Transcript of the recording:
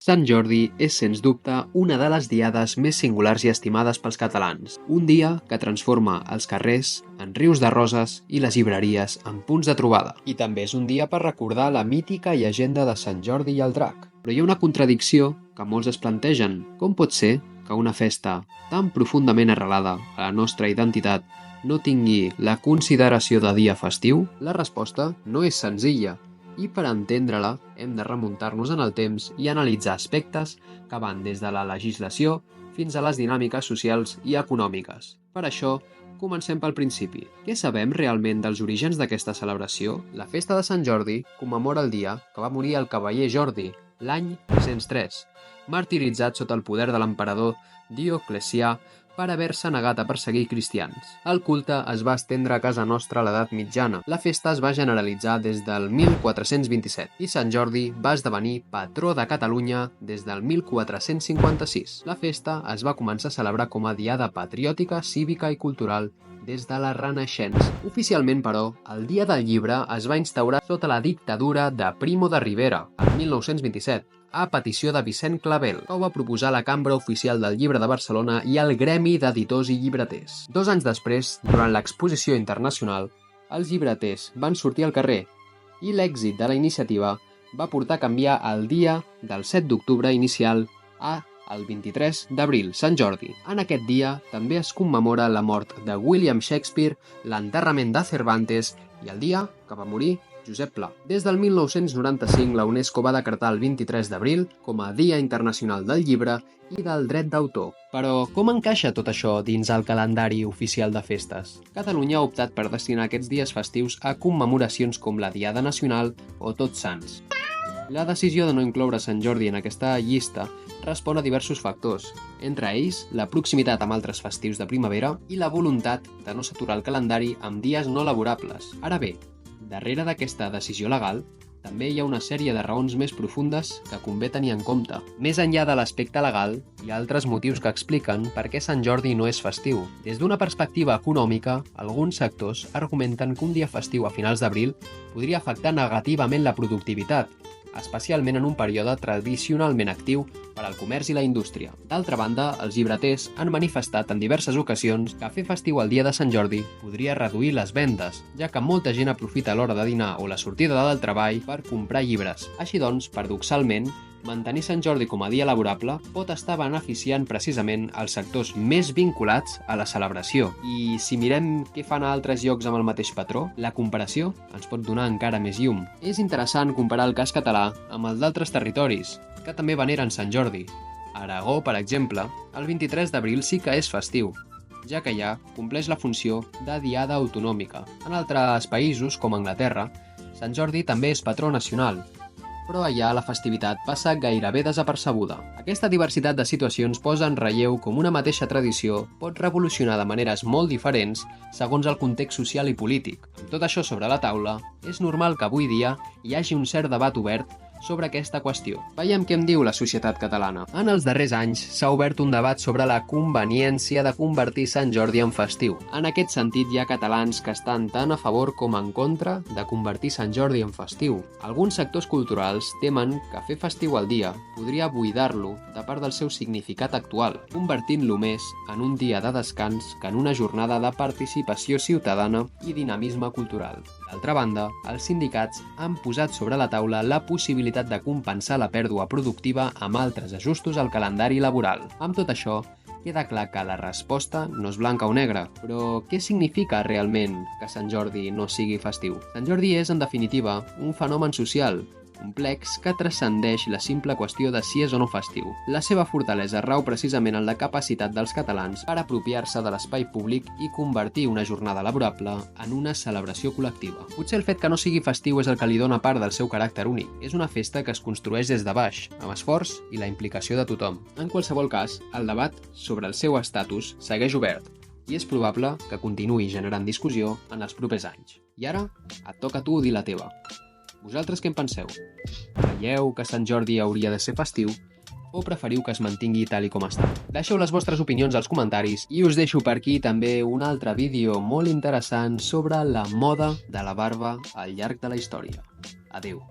Sant Jordi és, sens dubte, una de les diades més singulars i estimades pels catalans. Un dia que transforma els carrers en rius de roses i les llibreries en punts de trobada. I també és un dia per recordar la mítica llegenda de Sant Jordi i el drac. Però hi ha una contradicció que molts es plantegen. Com pot ser que una festa tan profundament arrelada a la nostra identitat no tingui la consideració de dia festiu? La resposta no és senzilla. I per entendre-la hem de remuntar-nos en el temps i analitzar aspectes que van des de la legislació fins a les dinàmiques socials i econòmiques. Per això, comencem pel principi. Què sabem realment dels orígens d'aquesta celebració? La festa de Sant Jordi commemora el dia que va morir el cavaller Jordi, l'any 303, martiritzat sota el poder de l'emperador Dioclecià per haver-se negat a perseguir cristians. El culte es va estendre a casa nostra a l'edat mitjana. La festa es va generalitzar des del 1427 i Sant Jordi va esdevenir patró de Catalunya des del 1456. La festa es va començar a celebrar com a diada patriòtica, cívica i cultural des de la Renaixença. Oficialment, però, el Dia del Llibre es va instaurar sota la dictadura de Primo de Rivera, en 1927, a petició de Vicent Clavel, que ho va proposar la Cambra Oficial del Llibre de Barcelona i el Gremi d'Editors i Llibreters. 2 anys després, durant l'exposició internacional, els llibreters van sortir al carrer i l'èxit de la iniciativa va portar a canviar el dia del 7 d'octubre inicial a el 23 d'abril, Sant Jordi. En aquest dia també es commemora la mort de William Shakespeare, l'enterrament de Cervantes i el dia que va morir Josep Pla. Des del 1995, la UNESCO va decretar el 23 d'abril com a Dia Internacional del Llibre i del Dret d'Autor. Però com encaixa tot això dins el calendari oficial de festes? Catalunya ha optat per destinar aquests dies festius a commemoracions com la Diada Nacional o Tots Sants. La decisió de no incloure Sant Jordi en aquesta llista respon a diversos factors, entre ells la proximitat amb altres festius de primavera i la voluntat de no saturar el calendari amb dies no laborables. Ara bé, darrere d'aquesta decisió legal, també hi ha una sèrie de raons més profundes que convé tenir en compte. Més enllà de l'aspecte legal, hi ha altres motius que expliquen per què Sant Jordi no és festiu. Des d'una perspectiva econòmica, alguns sectors argumenten que un dia festiu a finals d'abril podria afectar negativament la productivitat, especialment en un període tradicionalment actiu per al comerç i la indústria. D'altra banda, els llibreters han manifestat en diverses ocasions que fer festiu el dia de Sant Jordi podria reduir les vendes, ja que molta gent aprofita l'hora de dinar o la sortida del treball per comprar llibres. Així doncs, paradoxalment, mantenir Sant Jordi com a dia laborable pot estar beneficiant precisament els sectors més vinculats a la celebració. I si mirem què fan a altres llocs amb el mateix patró, la comparació ens pot donar encara més llum. És interessant comparar el cas català amb el d'altres territoris, que també veneren Sant Jordi. A Aragó, per exemple, el 23 d'abril sí que és festiu, ja que allà compleix la funció de diada autonòmica. En altres països, com Anglaterra, Sant Jordi també és patró nacional, però allà la festivitat passa gairebé desapercebuda. Aquesta diversitat de situacions posa en relleu com una mateixa tradició pot revolucionar de maneres molt diferents segons el context social i polític. Amb tot això sobre la taula, és normal que avui dia hi hagi un cert debat obert sobre aquesta qüestió. Veiem què em diu la societat catalana. En els darrers anys s'ha obert un debat sobre la conveniència de convertir Sant Jordi en festiu. En aquest sentit, hi ha catalans que estan tant a favor com en contra de convertir Sant Jordi en festiu. Alguns sectors culturals temen que fer festiu el dia podria buidar-lo de part del seu significat actual, convertint-lo més en un dia de descans que en una jornada de participació ciutadana i dinamisme cultural. D'altra banda, els sindicats han posat sobre la taula la possibilitat de compensar la pèrdua productiva amb altres ajustos al calendari laboral. Amb tot això, queda clar que la resposta no és blanca o negra. Però què significa realment que Sant Jordi no sigui festiu? Sant Jordi és, en definitiva, un fenomen social complex que transcendeix la simple qüestió de si és o no festiu. La seva fortalesa rau precisament en la capacitat dels catalans per apropiar-se de l'espai públic i convertir una jornada laborable en una celebració col·lectiva. Potser el fet que no sigui festiu és el que li dona part del seu caràcter únic. És una festa que es construeix des de baix, amb esforç i la implicació de tothom. En qualsevol cas, el debat sobre el seu estatus segueix obert i és probable que continuï generant discussió en els propers anys. I ara, et toca a tu dir la teva. Vosaltres què en penseu? Creieu que Sant Jordi hauria de ser festiu o preferiu que es mantingui tal i com està? Deixeu les vostres opinions als comentaris i us deixo per aquí també un altre vídeo molt interessant sobre la moda de la barba al llarg de la història. Adéu.